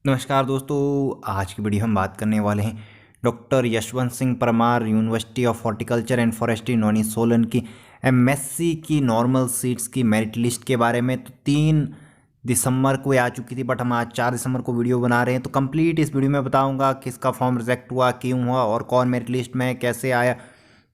नमस्कार दोस्तों, आज की वीडियो हम बात करने वाले हैं doctor Yashwant Singh Parmar university of horticulture and forestry नौनी सोलन की एमएससी की नॉर्मल सीट्स की मेरिट लिस्ट के बारे में। तो 3 दिसंबर को आ चुकी थी, बट हम आज 4 दिसंबर को वीडियो बना रहे हैं। तो कंप्लीट इस वीडियो में बताऊंगा किसका फॉर्म रिजेक्ट हुआ, क्यों हुआ और कौन मेरिट लिस्ट में कैसे आया।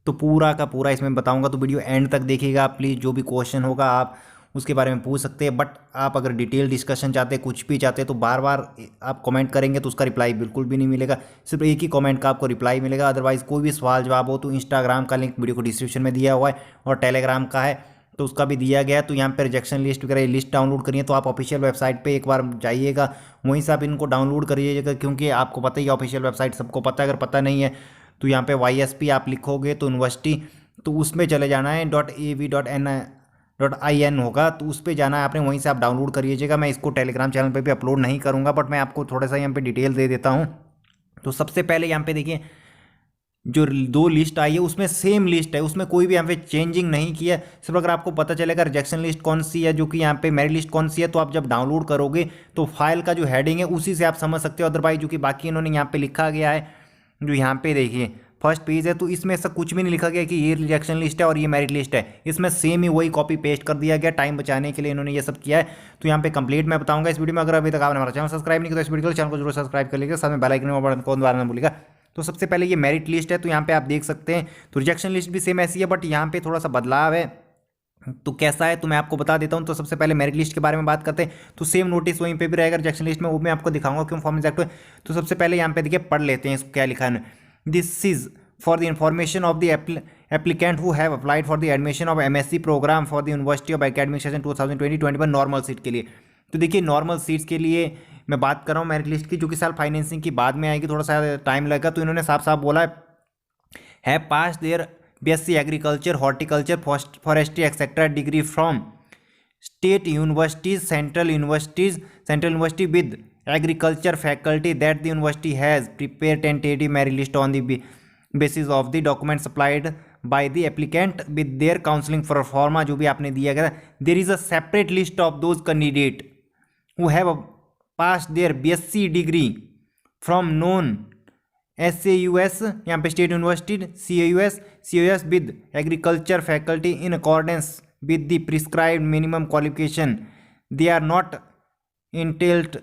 तो पूरा का पूरा इसमें बताऊंगा, तो वीडियो एंड तक देखिएगा प्लीज़। जो भी क्वेश्चन होगा आप उसके बारे में पूछ सकते हैं, बट आप अगर डिटेल डिस्कशन चाहते हैं, कुछ भी चाहते हैं, तो बार बार आप कमेंट करेंगे तो उसका रिप्लाई बिल्कुल भी नहीं मिलेगा। सिर्फ एक ही कमेंट का आपको रिप्लाई मिलेगा। अदरवाइज कोई भी सवाल जवाब हो तो इंस्टाग्राम का लिंक वीडियो को डिस्क्रिप्शन में दिया हुआ है और टेलीग्राम का है तो उसका भी दिया गया है। तो यहाँ पर रिजेक्शन लिस्ट वगैरह लिस्ट डाउनलोड करिए, तो आप ऑफिशियल वेबसाइट पर एक बार जाइएगा, वहीं से आप इनको डाउनलोड करिएगा, क्योंकि आपको पता ही है ऑफिशियल वेबसाइट सबको पता है। अगर पता नहीं है तो यहाँ पे YSP आप लिखोगे तो यूनिवर्सिटी, तो उसमें चले जाना है .av.in होगा, तो उस पर जाना है आपने, वहीं से आप डाउनलोड करिएगा। मैं इसको टेलीग्राम चैनल पे भी अपलोड नहीं करूँगा, बट मैं आपको थोड़ा सा यहाँ पे डिटेल दे देता हूँ। तो सबसे पहले यहाँ पे देखिए, जो 2 लिस्ट आई है उसमें सेम लिस्ट है, उसमें कोई भी यहाँ पे चेंजिंग नहीं किया। सिर्फ अगर आपको पता चलेगा रिजेक्शन लिस्ट कौन सी है, जो कि यहाँ पे मेरिट लिस्ट कौन सी है, तो आप जब डाउनलोड करोगे तो फाइल का जो हेडिंग है उसी से आप समझ सकते हो। अदरवाइज जो कि बाकी इन्होंने यहाँ पे लिखा गया है, जो यहाँ पे देखिए फर्स्ट पेज है, तो इसमें ऐसा कुछ भी नहीं लिखा गया कि ये रिजेक्शन लिस्ट है और ये मेरिट लिस्ट है। इसमें सेम ही वही कॉपी पेस्ट कर दिया गया, टाइम बचाने के लिए इन्होंने ये सब किया है। तो यहाँ पे कंप्लीट मैं बताऊंगा इस वीडियो में। अगर अभी तक आपने हमारा चैनल सब्सक्राइब नहीं किया तो इस वीडियो को चैनल को जरूर सब्सक्राइब कर लीजिएगा, साथ में बेल आइकन बटन को दबाना ना भूलिएगा। तो सबसे पहले ये मेरिट लिस्ट है, तो यहाँ पे आप देख सकते हैं। तो रिजेक्शन लिस्ट भी सेम ऐसी है, बट यहाँ पे थोड़ा सा बदलाव है। तो कैसा है तो मैं आपको बता देता हूँ। तो सबसे पहले मेरिट लिस्ट के बारे में बात करते हैं। तो सेम नोटिस वहीं पे भी रहेगा रिजेक्शन लिस्ट में, वो मैं आपको दिखाऊंगा क्यों फॉर्म रिजेक्ट हुए। तो सबसे पहले यहाँ पे देखिए पढ़ लेते हैं इसको क्या लिखा है। This is for the information of the applicant who have applied for the admission of MSc program for the University of Academic Session 2020-21 normal seat के लिए। तो देखिए नॉर्मल सीट्स के लिए मैं बात कर रहा हूँ मेरिट लिस्ट की, जो कि साल फाइनेंसिंग की बाद में आएगी, थोड़ा सा टाइम लगेगा। तो इन्होंने साफ साफ बोला है pass their BSc agriculture horticulture forestry etcetera degree from state universities central university with agriculture faculty that the university has prepare tentative merit list on the basis of the document supplied by the applicant with their counselling proforma, जो भी आपने दिया गया। There is a separate list of those candidate who have pass their BSc degree from non SAUS, यहाँ पे state university CAUS with agriculture faculty in accordance with the prescribed minimum qualification. They are not entitled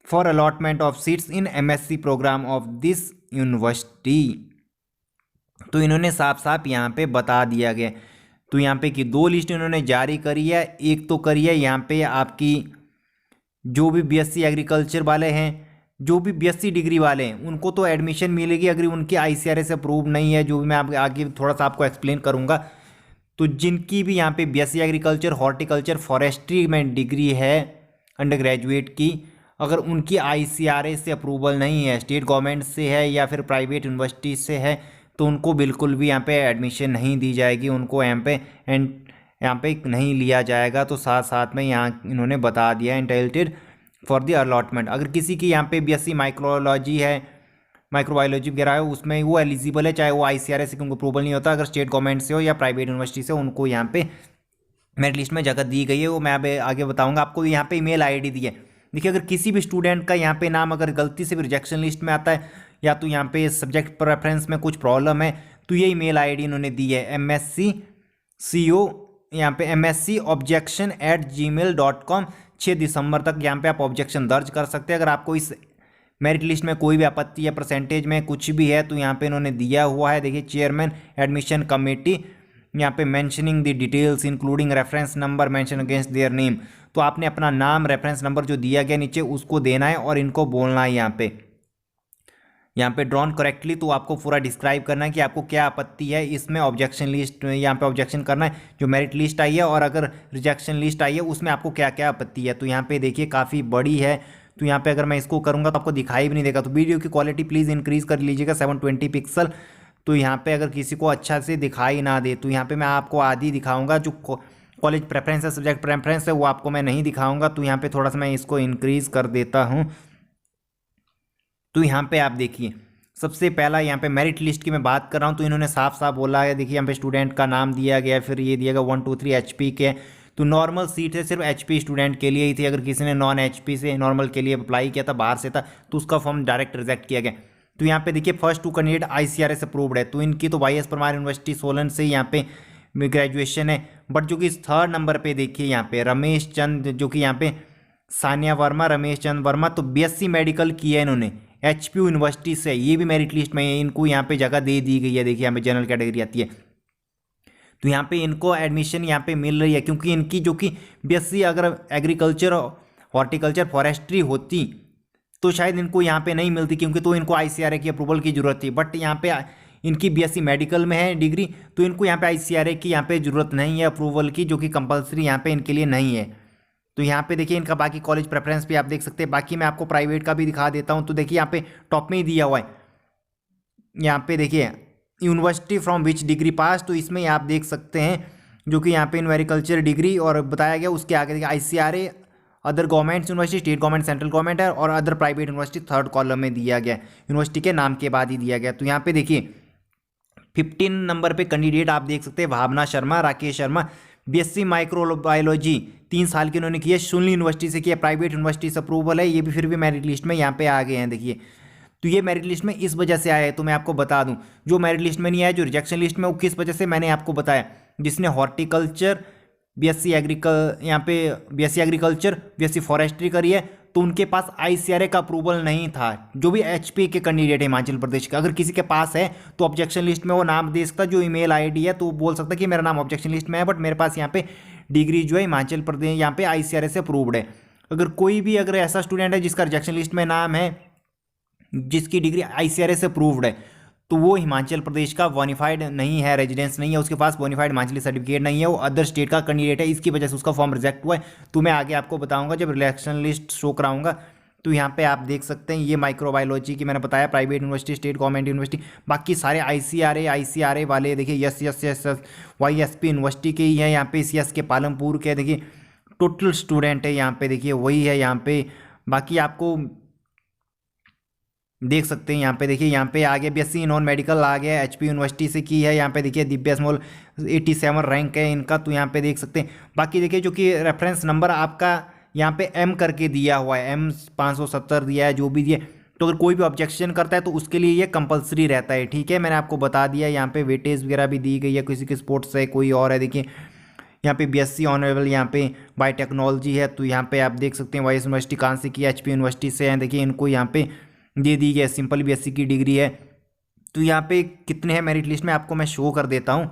for allotment of seats in MSc programme of this university. तो इन्होंने साफ साफ यहाँ पे बता दिया गया। तो यहाँ पे कि 2 लिस्ट इन्होंने जारी करी है। एक तो करी है यहाँ पे आपकी जो भी BSc एग्रीकल्चर वाले हैं, जो भी BSc डिग्री वाले हैं, उनको तो एडमिशन मिलेगी अगर उनकी ICRA से अप्रूव नहीं है, जो भी मैं आगे थोड़ा सा आपको एक्सप्लेन करूँगा। तो जिनकी भी यहाँ पे BSc एग्रीकल्चर हॉर्टिकल्चर फॉरेस्ट्री में डिग्री है अंडर ग्रेजुएट की, अगर उनकी ICRA से अप्रूवल नहीं है, स्टेट गवर्नमेंट से है या फिर प्राइवेट यूनिवर्सिटी से है, तो उनको बिल्कुल भी यहाँ पे एडमिशन नहीं दी जाएगी, उनको यहाँ पे नहीं लिया जाएगा। तो साथ साथ में यहाँ इन्होंने बता दिया इंटेल्टेड फॉर द अलॉटमेंट। अगर किसी की यहाँ पे BSc माइक्रोलॉजी है, माइक्रोबायोलॉजी वगैरह है, उसमें वो एलिजिबल है, चाहे वो ICRA से उनको अप्रूवल नहीं होता। अगर स्टेट गवर्नमेंट से हो या प्राइवेट यूनिवर्सिटी से, उनको यहाँ पे मेरिट लिस्ट में जगह दी गई है। वो मैं अब आगे बताऊँगा। आपको यहाँ पे email ID दी है। देखिए अगर किसी भी स्टूडेंट का यहाँ पे नाम अगर गलती से भी रिजेक्शन लिस्ट में आता है, या तो यहाँ पे सब्जेक्ट प्रेफरेंस में कुछ प्रॉब्लम है, तो ये email ID इन्होंने दी है MSc यहाँ पे MScobjection@gmail.com। 6 दिसंबर तक यहाँ पे आप ऑब्जेक्शन दर्ज कर सकते हैं। अगर आपको इस मेरिट लिस्ट में कोई भी आपत्ति या परसेंटेज में कुछ भी है, तो यहाँ पे इन्होंने दिया हुआ है। देखिए चेयरमैन एडमिशन कमेटी, यहाँ पे mentioning the details including reference number mention against their name. तो आपने अपना नाम, रेफरेंस नंबर जो दिया गया नीचे उसको देना है और इनको बोलना है यहाँ पे ड्रॉन करेक्टली। तो आपको पूरा डिस्क्राइब करना है कि आपको क्या आपत्ति है इसमें। ऑब्जेक्शन लिस्ट यहाँ पे ऑब्जेक्शन करना है जो मेरिट लिस्ट आई है, और अगर रिजेक्शन लिस्ट आई है उसमें आपको क्या क्या आपत्ति है। तो यहाँ पे देखिए काफ़ी बड़ी है। तो यहाँ पे अगर मैं इसको करूँगा तो आपको दिखाई भी नहीं देगा। तो वीडियो की क्वालिटी प्लीज़ इंक्रीज़ कर लीजिएगा 720 पिक्सल। तो यहाँ पे अगर किसी को अच्छा से दिखाई ना दे, तो यहाँ पे मैं आपको आधी दिखाऊंगा। जो कॉलेज प्रेफरेंस है, सब्जेक्ट प्रेफरेंस है, वो आपको मैं नहीं दिखाऊंगा। तो यहाँ पे थोड़ा सा मैं इसको इंक्रीज़ कर देता हूँ। तो यहाँ पे आप देखिए सबसे पहला यहाँ पे मेरिट लिस्ट की मैं बात कर रहा हूँ। तो इन्होंने साफ साफ बोला है, देखिए यहाँ पे स्टूडेंट का नाम दिया गया, फिर ये दिया गया 1 2 3 HP के। तो नॉर्मल सीट है सिर्फ एचपी स्टूडेंट के लिए ही थी। अगर किसी ने नॉन एचपी से नॉर्मल के लिए अप्लाई किया था, बाहर से था, तो उसका फॉर्म डायरेक्ट रिजेक्ट किया गया। तो यहाँ पे देखिए फर्स्ट 2 कैंडिडेट आईसीआरएस अप्रूव्ड है, तो इनकी तो Y S Parmar University Solan से यहाँ पे ग्रेजुएशन है। बट जो कि इस 3rd नंबर पे देखिए यहाँ पे रमेश चंद, जो कि यहाँ पे सानिया वर्मा, रमेश चंद वर्मा, तो बीएससी मेडिकल किया है इन्होंने एचपी यूनिवर्सिटी से, ये भी मेरिट लिस्ट में है, इनको यहाँ पे जगह दे दी गई है। देखिए यहाँ पे जनरल कैटेगरी आती है, तो यहाँ पे इनको एडमिशन यहाँ पे मिल रही है, क्योंकि इनकी जो कि बीएससी अगर एग्रीकल्चर, हॉर्टिकल्चर, फॉरेस्ट्री होती तो शायद इनको यहाँ पे नहीं मिलती, क्योंकि तो इनको आईसीआरए की अप्रूवल की जरूरत थी। बट यहाँ पे इनकी बीएससी मेडिकल में है डिग्री, तो इनको यहाँ पे आईसीआरए की यहाँ पे जरूरत नहीं है अप्रूवल की, जो कि कंपलसरी यहाँ पे इनके लिए नहीं है। तो यहाँ पे देखिए इनका बाकी कॉलेज प्रेफरेंस भी आप देख सकते हैं। बाकी मैं आपको प्राइवेट का भी दिखा देता हूँ। तो देखिए यहाँ पे टॉप में ही दिया हुआ है, यहाँ पे देखिए यूनिवर्सिटी फ्रॉम विच डिग्री पास, तो इसमें आप देख सकते हैं जो कि यहाँ पे इन एग्रीकल्चर डिग्री और बताया गया। उसके आगे देखिए ICRA, other government university, state government, central government है, और other private university 3rd column में दिया गया, यूनिवर्सिटी के नाम के बाद ही दिया गया। तो यहाँ पे देखिए 15 नंबर पे कैंडिडेट आप देख सकते हैं भावना शर्मा, राकेश शर्मा, बीएससी माइक्रोबायोलॉजी 3 साल की इन्होंने किया, शुन्य यूनिवर्सिटी से किया, प्राइवेट यूनिवर्सिटी से अप्रूवल है, ये भी फिर भी मेरिट लिस्ट में यहाँ पे आ गए हैं। देखिए तो ये मेरिट लिस्ट में इस वजह से आया है। तो मैं आपको बता दूं, जो मेरिट लिस्ट में नहीं आया, जो रिजेक्शन लिस्ट में, वो किस वजह से मैंने आपको बताया, जिसने horticulture, BSc agriculture, BSc forestry करी है, तो उनके पास आईसीआरए का अप्रूवल नहीं था। जो भी एचपी के कैंडिडेट है हिमाचल प्रदेश का, अगर किसी के पास है तो ऑब्जेक्शन लिस्ट में वो नाम दे सकता, जो ईमेल आईडी है, तो वो बोल सकता कि मेरा नाम ऑब्जेक्शन लिस्ट में है, बट मेरे पास यहाँ पे डिग्री जो है हिमाचल प्रदेश यहाँ पे आईसीआरए से अप्रूव्ड है। अगर कोई भी अगर ऐसा स्टूडेंट है जिसका रिजेक्शन लिस्ट में नाम है, जिसकी डिग्री आईसीआरए से अप्रूव्ड है, तो वो हिमाचल प्रदेश का बोनाफाइड नहीं है, रेजिडेंस नहीं है, उसके पास बोनाफाइड हिमाचली सर्टिफिकेट नहीं है, वो अदर स्टेट का कैंडिडेट है, इसकी वजह से उसका फॉर्म रिजेक्ट हुआ है। तो मैं आगे आपको बताऊंगा जब रिलेक्शन लिस्ट शो कराऊंगा। तो यहाँ पे आप देख सकते हैं ये माइक्रोबायोलॉजी की मैंने बताया, private university, state government university, बाकी सारे आईसीआरए वाले देखिए यस वाईएसपी यूनिवर्सिटी के ही है, यहाँ पे सीएस के पालमपुर के देखिए टोटल स्टूडेंट है, यहाँ पे देखिए वही है यहाँ पे। बाकी आपको देख सकते हैं यहाँ पे देखिए, यहाँ पे आगे बीएससी नॉन मेडिकल आ गया, एचपी यूनिवर्सिटी से की है, यहाँ पे देखिए दिव्या स्मॉल 87 रैंक है इनका, तो यहाँ पे देख सकते हैं। बाकी देखिए जो कि रेफरेंस नंबर आपका यहाँ पे एम करके दिया हुआ है, एम 570 दिया है, जो भी दिए, तो अगर कोई भी ऑब्जेक्शन करता है तो उसके लिए ये कंपलसरी रहता है। ठीक है, मैंने आपको बता दिया। यहाँ पे वेटेज वगैरह भी दी गई है, किसी के स्पोर्ट्स है, कोई और है। देखिए यहाँ पे बीएससी ऑनरेबल यहाँ पे बायोटेक्नोलॉजी है, तो यहाँ पे आप देख सकते हैं वाईएस यूनिवर्सिटी कहाँ से की, एचपी यूनिवर्सिटी से है। देखिए इनको यहाँ पे दे दी गई सिंपल बीएससी की डिग्री है। तो यहाँ पे कितने हैं मेरिट लिस्ट में आपको मैं शो कर देता हूँ।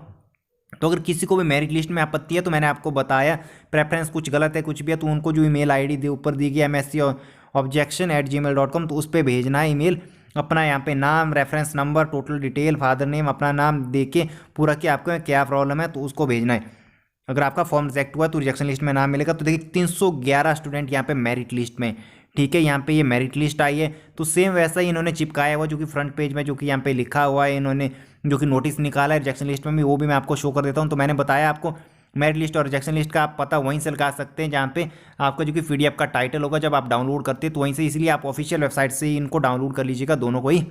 तो अगर किसी को भी मेरिट लिस्ट में आपत्ति है, तो मैंने आपको बताया प्रेफरेंस कुछ गलत है, कुछ भी है, तो उनको जो ईमेल आईडी ऊपर दी गई mscobjection@gmail.com, तो उस पर भेजना है ईमेल अपना, यहाँ पे नाम, reference number, total detail, father name, अपना नाम दे के पूरा कि आपको क्या प्रॉब्लम है, तो उसको भेजना है। अगर आपका फॉर्म रिजेक्ट हुआ तो रिजेक्शन लिस्ट में नाम मिलेगा। तो देखिए 311 स्टूडेंट यहाँ पे मेरिट लिस्ट में। ठीक है, यहाँ पे ये मेरिट लिस्ट आई है, तो सेम वैसा ही इन्होंने चिपकाया हुआ जो कि फ्रंट पेज में, जो कि यहाँ पे लिखा हुआ है इन्होंने, जो कि नोटिस निकाला है रिजेक्शन लिस्ट में भी, वो भी मैं आपको शो कर देता हूँ। तो मैंने बताया आपको मेरिट लिस्ट और रिजेक्शन लिस्ट का आप पता वहीं से लगा सकते हैं, जहाँ पे आपका जो कि पीडीएफ का टाइटल होगा जब आप डाउनलोड करते हैं, तो वहीं से, इसलिए आप ऑफिशियल वेबसाइट से इनको डाउनलोड कर लीजिएगा, दोनों को ही।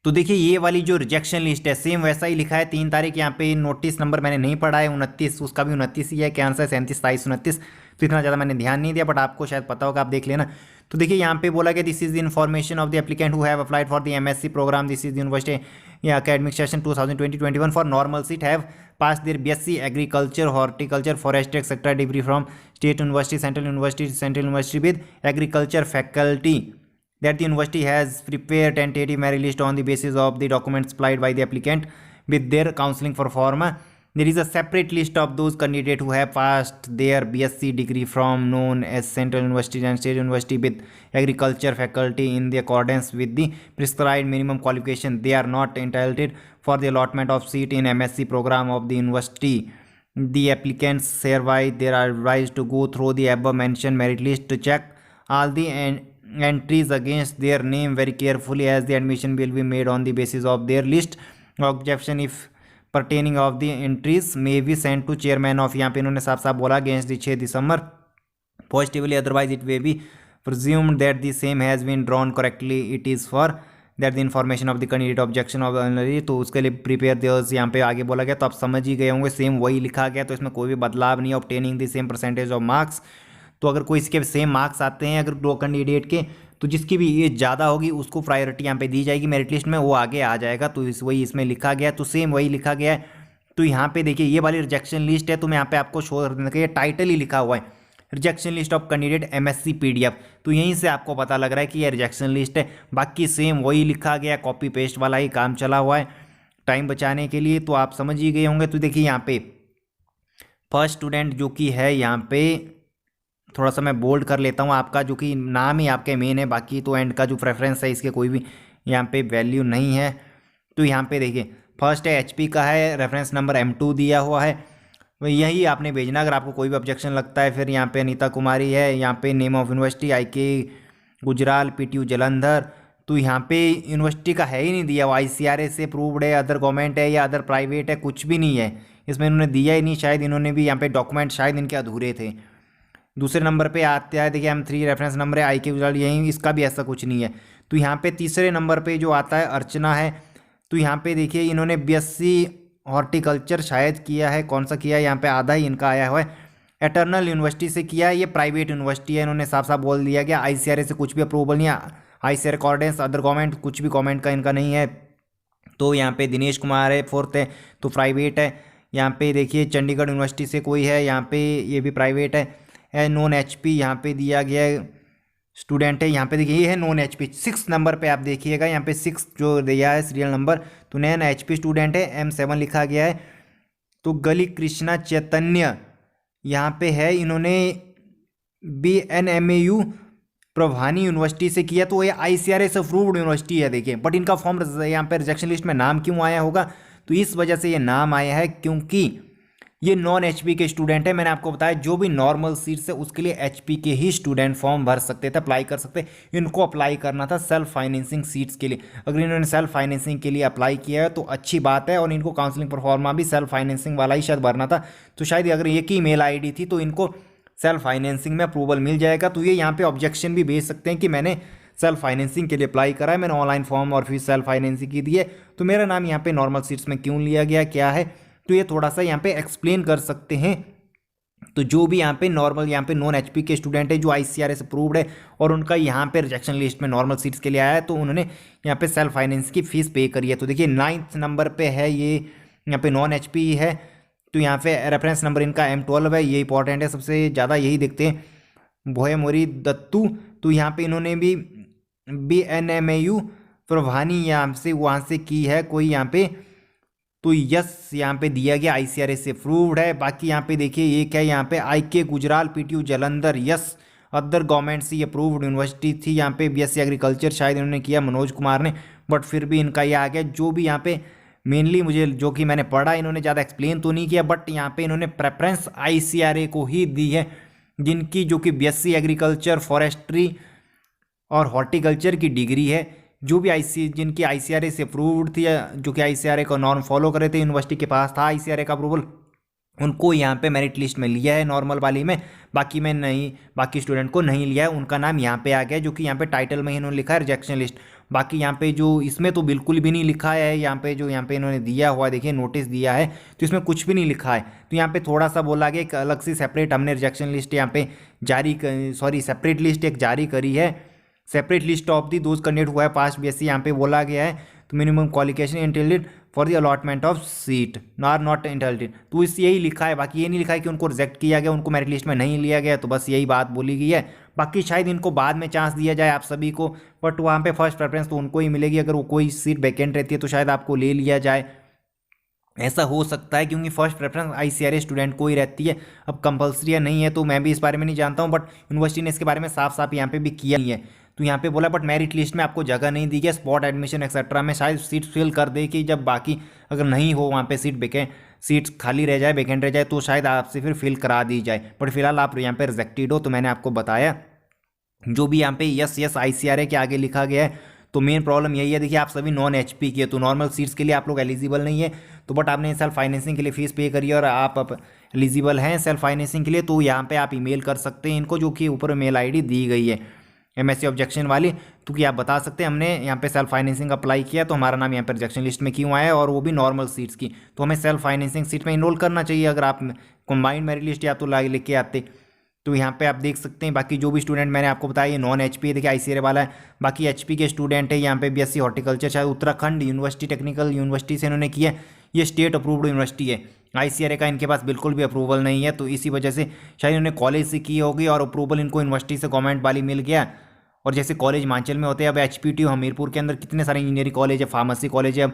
तो देखिए ये वाली जो रिजेक्शन लिस्ट है सेम वैसा ही लिखा है, 3 तारीख यहाँ पे नोटिस नंबर मैंने नहीं पढ़ा है, 29, उसका भी 29 ही है, क्या आंसर 37, 27, 29, तो इतना ज़्यादा मैंने ध्यान नहीं दिया, बट आपको शायद पता होगा, आप देख लेना। तो देखिए यहाँ पे बोला कि this is the information of the applicant who have applied for the MSc program, this is the university academic session 2020-21 for normal seat have passed their BSc agriculture, horticulture, forestry etc degree from state university, central university with agriculture faculty, that the university has prepared tentative merit list on the basis of the documents supplied by the applicant with their counseling for form. There is a separate list of those candidates who have passed their BSc degree from known as Central University and State University with agriculture faculty in the accordance with the prescribed minimum qualification. They are not entitled for the allotment of seat in MSc program of the university. The applicants hereby they are advised to go through the above mentioned merit list to check all the entries against their name very carefully, as the admission will be made on the basis of their list. Objection if pertaining of the entries may be sent to chairman of, यहाँ पे इन्होंने साफ साफ बोला against the 6 December positively, otherwise it may be presumed that the same has been drawn correctly. It is for that the information of the candidate objection of तो उसके लिए prepare theirs यहाँ पे आगे बोला गया, तो आप समझ ही गए होंगे, सेम वही लिखा गया, तो इसमें कोई भी बदलाव नहीं है। Obtaining the same percentage of marks, तो अगर कोई इसके सेम मार्क्स आते हैं अगर दो कैंडिडेट के, तो जिसकी भी एज ज़्यादा होगी उसको प्रायोरिटी यहाँ पे दी जाएगी मेरिट लिस्ट में, वो आगे आ जाएगा। तो वही इसमें लिखा गया, तो सेम वही लिखा गया है। तो यहाँ पे देखिए ये वाली रिजेक्शन लिस्ट है, तो मैं यहाँ पे आपको शो करने का, ये टाइटल ही लिखा हुआ है rejection list of candidate MSc PDF, तो यहीं से आपको पता लग रहा है कि ये रिजेक्शन लिस्ट है। बाकी सेम वही लिखा गया, कॉपी पेस्ट वाला ही काम चला हुआ है टाइम बचाने के लिए, तो आप समझ ही गए होंगे। तो देखिए यहाँ पे फर्स्ट स्टूडेंट जो कि है, यहाँ पे थोड़ा सा मैं बोल्ड कर लेता हूँ आपका, जो कि नाम ही आपके मेन है, बाकी तो एंड का जो प्रेफरेंस है इसके कोई भी यहाँ पे वैल्यू नहीं है। तो यहाँ पे देखिए फर्स्ट है HP का है, रेफरेंस नंबर M2 दिया हुआ है, यही आपने भेजना अगर आपको कोई भी ऑब्जेक्शन लगता है। फिर यहाँ पे अनीता कुमारी है, यहाँ पे name of university IK Gujral PTU Jalandhar, तो यहाँ पे यूनिवर्सिटी का है ही नहीं दिया, वो ICRA से अप्रूव्ड है, अदर गवर्नमेंट है या अदर प्राइवेट है, कुछ भी नहीं है इसमें, इन्होंने दिया ही नहीं, शायद इन्होंने भी यहाँ पे डॉक्यूमेंट शायद इनके अधूरे थे। दूसरे नंबर पे आता है देखिए M3 रेफरेंस नंबर है IK गुजराल, यही इसका भी ऐसा कुछ नहीं है। तो यहाँ पे तीसरे नंबर पे जो आता है अर्चना है, तो यहाँ पे देखिए इन्होंने BSc हॉर्टिकल्चर शायद किया है, कौन सा किया है, यहाँ पे आधा ही इनका आया हुआ है, एटर्नल यूनिवर्सिटी से किया है, ये प्राइवेट यूनिवर्सिटी है, इन्होंने साफ साफ बोल दिया गया। ICRA से कुछ भी अप्रूवल नहीं है, ICRA कॉर्डेंस अदर गवर्नमेंट कुछ भी गवर्नमेंट का इनका नहीं है। तो यहाँ पे दिनेश कुमार है फोर्थ है, तो प्राइवेट है। यहाँ पे देखिए चंडीगढ़ यूनिवर्सिटी से कोई है, यहाँ पे ये भी प्राइवेट है। नॉन HP यहाँ पे दिया गया है स्टूडेंट है, यहाँ पे देखिए ये है नॉन HP। 6 नंबर पे आप देखिएगा यहाँ पे 6 जो दिया है सीरियल नंबर, तो नॉन HP स्टूडेंट है, M7 लिखा गया है। तो गली कृष्णा चैतन्य यहाँ पे है, इन्होंने BNMAU प्रभानी यूनिवर्सिटी से किया, तो ये ICRA से अप्रूव्ड यूनिवर्सिटी है देखिए, बट इनका फॉर्म यहाँ पे रिजेक्शन लिस्ट में नाम क्यों आया होगा, तो इस वजह से ये नाम आया है क्योंकि ये नॉन HP के स्टूडेंट है। मैंने आपको बताया जो भी नॉर्मल सीट्स है उसके लिए HP के ही स्टूडेंट फॉर्म भर सकते थे, अप्लाई कर सकते, इनको अप्लाई करना था सेल्फ फाइनेंसिंग सीट्स के लिए। अगर इन्होंने सेल्फ फाइनेंसिंग के लिए अप्लाई किया है तो अच्छी बात है, और इनको काउंसलिंग परफॉर्मा भी सेल्फ फाइनेंसिंग वाला ही शायद भरना था, तो शायद अगर एक ही मेल ID थी तो इनको सेल्फ फाइनेंसिंग में अप्रूवल मिल जाएगा। तो ये यहाँ पे ऑब्जेक्शन भी भेज सकते हैं कि मैंने सेल्फ फाइनेंसिंग के लिए अप्लाई करा है, मैंने ऑनलाइन फॉर्म और फीस सेल्फ फाइनेंसिंग की दी है, तो मेरा नाम यहाँ पे नॉर्मल सीट्स में क्यों लिया गया, क्या है, तो ये थोड़ा सा यहाँ पे एक्सप्लेन कर सकते हैं। तो जो भी यहाँ पे नॉर्मल यहाँ पे नॉन HP के स्टूडेंट है जो ICRA से अप्रूव्ड है और उनका यहाँ पे रिजेक्शन लिस्ट में नॉर्मल सीट्स के लिए आया है, तो उन्होंने यहाँ पे सेल्फ फाइनेंस की फीस पे करी है। तो देखिए 9th नंबर पे है ये, यहाँ पे नॉन HP है, तो यहाँ पे रेफरेंस नंबर इनका M12 है, ये इंपॉर्टेंट है, सबसे ज़्यादा यही देखते हैं। भोयमोरी दत्तू, तो यहाँ पे इन्होंने भी BNMAU प्रभानी यहाँ से वहाँ से की है कोई यहाँ पे, तो यस यहाँ पे दिया गया, ICRA से अप्रूव्ड है। बाकी यहाँ पे देखिए ये क्या है, यहाँ पे IK Gujral PTU Jalandhar, yes other government से अप्रूव्ड यूनिवर्सिटी थी। यहाँ पे BSc एग्रीकल्चर शायद इन्होंने किया मनोज कुमार ने, बट फिर भी इनका ये आ गया। जो भी यहाँ पे मेनली मुझे जो कि मैंने पढ़ा, इन्होंने ज़्यादा एक्सप्लेन तो नहीं किया, बट यहाँ पे इन्होंने प्रेफरेंस ICRA को ही दी है, जिनकी जो कि BSc एग्रीकल्चर फॉरेस्ट्री और हॉर्टिकल्चर की डिग्री है, जो भी जिनकी ICRA से अप्रूव्ड थी, जो कि ICRA का नॉर्म फॉलो करे थे, यूनिवर्सिटी के पास था ICRA का अप्रूवल, उनको यहाँ पे मेरिट लिस्ट में लिया है नॉर्मल वाली में, बाकी में नहीं, बाकी स्टूडेंट को नहीं लिया है, उनका नाम यहाँ पे आ गया, जो कि यहाँ पे टाइटल में इन्होंने लिखा है रिजेक्शन लिस्ट। बाकी यहाँ पे जो इसमें तो बिल्कुल भी नहीं लिखा है, यहाँ पे जो यहाँ पे इन्होंने दिया हुआ देखिए नोटिस दिया है, तो इसमें कुछ भी नहीं लिखा है। तो यहाँ पे थोड़ा सा बोला गया एक अलग से सेपरेट हमने रिजेक्शन लिस्ट यहाँ पे जारी, सॉरी सेपरेट लिस्ट एक जारी करी है, separate list of the those candidate हुआ है पास BSc, यहाँ पे बोला गया है। तो minimum qualification intelligent for the allotment of seat not intelligent, तो इस यही लिखा है, बाकी ये नहीं लिखा है कि उनको रिजेक्ट किया गया, उनको मेरिट लिस्ट में नहीं लिया गया, तो बस यही बात बोली गई है। बाकी शायद इनको बाद में चांस दिया जाए आप सभी को, बट वहाँ पे फर्स्ट प्रेफरेंस तो उनको ही मिलेगी, अगर वो कोई सीट वैकेंट रहती है तो शायद आपको ले लिया जाए, ऐसा हो सकता है, क्योंकि फर्स्ट प्रेफरेंस ICRA स्टूडेंट को ही रहती है। अब कंपलसरी या नहीं है तो मैं भी इस बारे में नहीं जानता हूँ, बट यूनिवर्सिटी ने इसके बारे में साफ साफ यहाँ पे भी किया नहीं है। तो यहाँ पे बोला बट मेरिट लिस्ट में आपको जगह नहीं दी गई, स्पॉट एडमिशन एक्सेट्रा में शायद सीट फिल कर दे कि जब बाकी अगर नहीं हो वहाँ पे सीट्स खाली रह जाए, वैकेंट रह जाए, तो शायद आपसे फिर फिल करा दी जाए, बट फिलहाल आप यहाँ पे रिजेक्टेड हो। तो मैंने आपको बताया जो भी यहाँ पे यस ICRA के आगे लिखा गया है, तो मेन प्रॉब्लम यही है। देखिए आप सभी नॉन HP के, तो नॉर्मल सीट्स के लिए आप लोग एलिजिबल नहीं है, तो बट आपने सेल्फ फाइनेंसिंग के लिए फीस पे करी और आप एलिजिबल हैं सेल्फ फाइनेंसिंग के लिए, तो यहाँ पे आप ईमेल कर सकते हैं इनको, जो कि ऊपर मेल ID दी गई है। MSc ऑब्जेक्शन वाली, क्योंकि आप बता सकते हैं हमने यहाँ पे सेल्फ फाइनेंसिंग अप्लाई किया तो हमारा नाम यहाँ पे रिजेक्शन लिस्ट में क्यों आया, और वो भी नॉर्मल सीट्स की। तो हमें सेल्फ फाइनेंसिंग सीट में इनरोल करना चाहिए अगर आप कंबाइंड मेरिट लिस्ट या तो लेके आते। तो यहाँ पे आप देख सकते हैं बाकी जो भी स्टूडेंट मैंने आपको बताया ये नॉन HP देखिए ICAR वाला है। बाकी HP के स्टूडेंट है यहाँ पे BSc हॉर्टिकल्चर, शायद उत्तराखंड यूनिवर्सिटी टेक्निकल यूनिवर्सिटी से इन्होंने किया, ये स्टेट अप्रूव्ड यूनिवर्सिटी है। ICAR का इनके पास बिल्कुल भी अप्रूवल नहीं है, तो इसी वजह से शायद इन्होंने कॉलेज से की होगी और अप्रूवल इनको यूनिवर्सिटी से गवर्नमेंट वाली मिल गया। और जैसे कॉलेज हिमाचल में होते हैं, अब HPTU हमीरपुर के अंदर कितने सारे इंजीनियरिंग कॉलेज है, फार्मेसी कॉलेज है। अब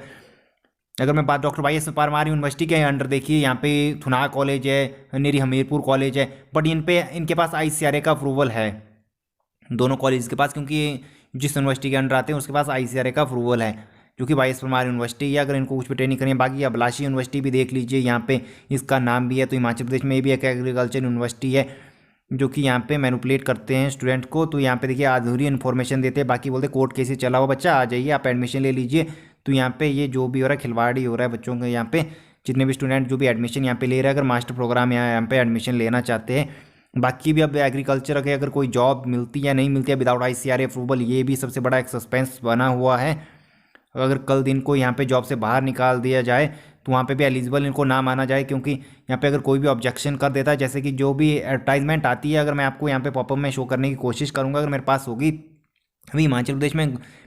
अगर मैं बात डॉक्टर YS परमार यूनिवर्सिटी के अंडर देखिए, यहाँ पे थुनाग कॉलेज है, नेरी हमीरपुर कॉलेज है, बट इनके पास ICAR का अप्रूवल है दोनों कॉलेज के पास, क्योंकि जिस यूनिवर्सिटी के अंडर आते हैं उसके पास ICAR का अप्रूवल है, जो कि YS परमार यूनिवर्सिटी है। अगर इनको कुछ भी ट्रेनिंग करनी है, बाकी अभिलाषी यूनिवर्सिटी भी देख लीजिए, यहाँ पे इसका नाम भी है। तो हिमाचल प्रदेश में भी एक एग्रीकल्चर यूनिवर्सिटी है जो कि यहाँ पे मैनिपुलेट करते हैं स्टूडेंट को। तो यहाँ पे देखिए अधूरी इन्फॉर्मेशन देते हैं, बाकी बोलते कोर्ट केसेस चला हुआ बच्चा आ जाइए आप एडमिशन ले लीजिए। तो यहाँ पे ये जो भी हो रहा है खिलवाड़ी हो रहा है बच्चों के, यहाँ पे जितने भी स्टूडेंट जो भी एडमिशन यहाँ पे ले रहे हैं, अगर मास्टर प्रोग्राम यहाँ पे एडमिशन लेना चाहते हैं। बाकी भी अब एग्रीकल्चर के अगर कोई जॉब मिलती या नहीं मिलती है विदाउट ICAR अप्रूवल, ये भी सबसे बड़ा एक सस्पेंस बना हुआ है। अगर कल दिन को यहाँ पे जॉब से बाहर निकाल दिया जाए तो वहाँ पे भी एलिजिबल इनको ना माना जाए, क्योंकि यहाँ पे अगर कोई भी ऑब्जेक्शन कर देता है, जैसे कि जो भी एडवर्टाइजमेंट आती है, अगर मैं आपको यहाँ पे पॉपअप में शो करने की कोशिश करूँगा, अगर मेरे पास होगी। अभी हिमाचल प्रदेश में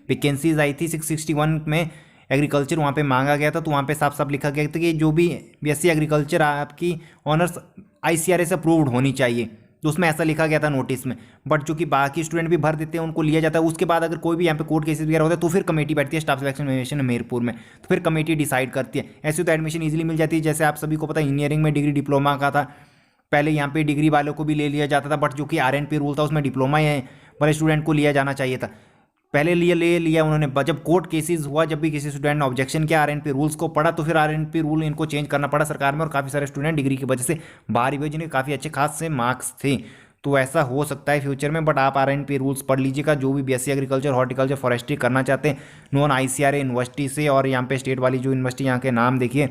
वैकेंसीज आई थी 661 में एग्रीकल्चर वहाँ पे मांगा गया था, तो वहाँ पे साफ साफ लिखा गया था कि जो भी BSc एग्रीकल्चर आपकी ऑनर्स ICAR से अप्रूव्ड होनी चाहिए, तो उसमें ऐसा लिखा गया था नोटिस में। बट जो कि बाकी स्टूडेंट भी भर देते हैं उनको लिया जाता है। उसके बाद अगर कोई भी यहाँ पे कोर्ट केसेस वगैरह होता है तो फिर कमेटी बैठती है स्टाफ सिलेक्शन एग्जामिनेशन हमीरपुर में, तो फिर कमेटी डिसाइड करती है। ऐसे तो एडमिशन इजीली मिल जाती है, जैसे आप सभी को पता है इंजीनियरिंग में डिग्री डिप्लोमा का था, पहले यहाँ पे डिग्री वालों को भी ले लिया जाता था, बट जो कि RNP रूल था उसमें डिप्लोमा ही वाले स्टूडेंट को लिया जाना चाहिए था, पहले ले लिया उन्होंने। जब कोर्ट केसेस हुआ, जब भी किसी स्टूडेंट ने ऑब्जेक्शन किया RNP रूल्स को पढ़ा, तो फिर RNP रूल इनको चेंज करना पड़ा सरकार में, और काफ़ी सारे स्टूडेंट डिग्री की वजह से बाहर ही हुए जिन्हें काफ़ी अच्छे खास से मार्क्स थे। तो ऐसा हो सकता है फ्यूचर में, बट आप RNP रूल्स पढ़ लीजिएगा। जो भी BSc एग्रीकल्चर हॉर्टिकल्चर फॉरेस्ट्री करना चाहते हैं नॉन ICAR यूनिवर्सिटी से, और यहाँ पे स्टेट वाली जो यूनिवर्सिटी यहाँ के नाम देखिए,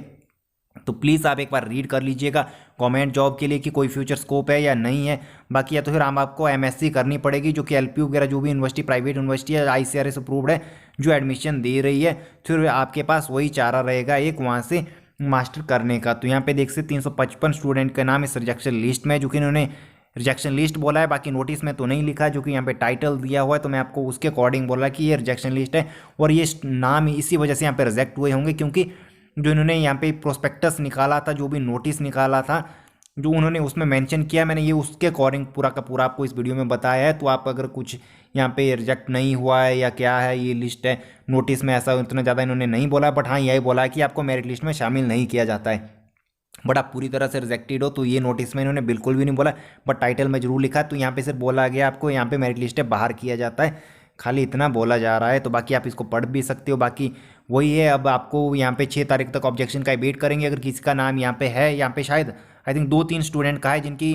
तो प्लीज़ आप एक बार रीड कर लीजिएगा गवर्नमेंट जॉब के लिए कि कोई फ्यूचर स्कोप है या नहीं है। बाकी या तो फिर हम आपको MSc करनी पड़ेगी, जो कि LPU वगैरह जो भी यूनिवर्सिटी प्राइवेट यूनिवर्सिटी है ICAR से अप्रूव्ड है जो एडमिशन दे रही है, फिर आपके पास वही चारा रहेगा एक वहाँ से मास्टर करने का। तो यहाँ पे देख सकते 355 स्टूडेंट का नाम इस रिजेक्शन लिस्ट में, जो कि इन्होंने रिजेक्शन लिस्ट बोला है, बाकी नोटिस में तो नहीं लिखा, जो कि यहाँ पे टाइटल दिया हुआ है, तो मैं आपको उसके अकॉर्डिंग बोला कि ये रिजेक्शन लिस्ट है। और ये नाम इसी वजह से यहाँ पे रिजेक्ट हुए होंगे, क्योंकि जो इन्होंने यहाँ पे प्रोस्पेक्टस निकाला था, जो भी नोटिस निकाला था, जो उन्होंने उसमें मेंशन किया, मैंने ये उसके अकॉर्डिंग पूरा का पूरा आपको इस वीडियो में बताया है। तो आप अगर कुछ यहाँ पे रिजेक्ट नहीं हुआ है या क्या है, ये लिस्ट है, नोटिस में ऐसा इतना ज़्यादा इन्होंने नहीं बोला, बट हाँ यही बोला है कि आपको मेरिट लिस्ट में शामिल नहीं किया जाता है, बट आप पूरी तरह से रिजेक्टेड हो। तो ये नोटिस में इन्होंने बिल्कुल भी नहीं बोला, बट टाइटल में जरूर लिखा है। तो यहाँ पे सिर्फ बोला गया आपको यहाँ पे मेरिट लिस्ट है बाहर किया जाता है, खाली इतना बोला जा रहा है। तो बाकी आप इसको पढ़ भी सकते हो। बाकी वही है, अब आपको यहाँ पे 6 तारीख तक ऑब्जेक्शन का वेट करेंगे। अगर किसी का नाम यहाँ पे है, यहाँ पे शायद आई थिंक 2-3 स्टूडेंट का है जिनकी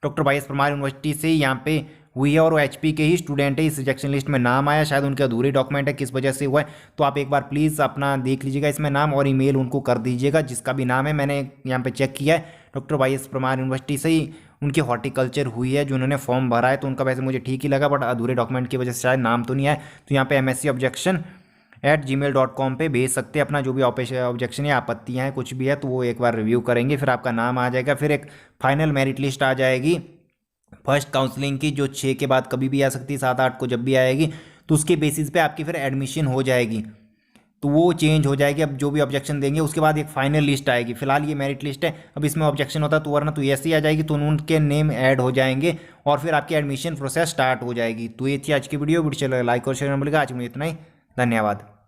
डॉक्टर YS परमार यूनिवर्सिटी से यहाँ पे हुई है, और वो HP के ही स्टूडेंट है, इस रिजेक्शन लिस्ट में नाम आया, शायद उनके अधूरे डॉक्यूमेंट है, किस वजह से हुआ है। तो आप एक बार प्लीज़ अपना देख लीजिएगा इसमें नाम, और ईमेल उनको कर दीजिएगा जिसका भी नाम है। मैंने यहाँ पे चेक किया है डॉक्टर YS परमार यूनिवर्सिटी से ही उनकी हॉर्टिकल्चर हुई है, जो उन्होंने फॉर्म भरा है, तो उनका वैसे मुझे ठीक ही लगा, बट अधूरे डॉक्यूमेंट की वजह से शायद नाम तो नहीं आया। तो यहाँ पे MScobjection@gmail.com पे भेज सकते हैं अपना जो भी ऑब्जेक्शन या आपत्तियाँ हैं, कुछ भी है, तो वो एक बार रिव्यू करेंगे, फिर आपका नाम आ जाएगा। फिर एक फाइनल मेरिट लिस्ट आ जाएगी फर्स्ट काउंसलिंग की, जो 6 के बाद कभी भी आ सकती है, 7-8 को जब भी आएगी, तो उसके बेसिस पे आपकी फिर एडमिशन हो जाएगी, तो वो चेंज हो जाएगी। अब जो भी ऑब्जेक्शन देंगे उसके बाद एक फाइनल लिस्ट आएगी। फिलहाल ये मेरिट लिस्ट है, अब इसमें ऑब्जेक्शन होता तो वरना तो ऐसी आ जाएगी, तो उनके नेम ऐड हो जाएंगे और फिर आपकी एडमिशन प्रोसेस स्टार्ट हो जाएगी। तो ये थी आज की वीडियो चलो लाइक और शेयर कर, आज मुझे इतना ही, धन्यवाद।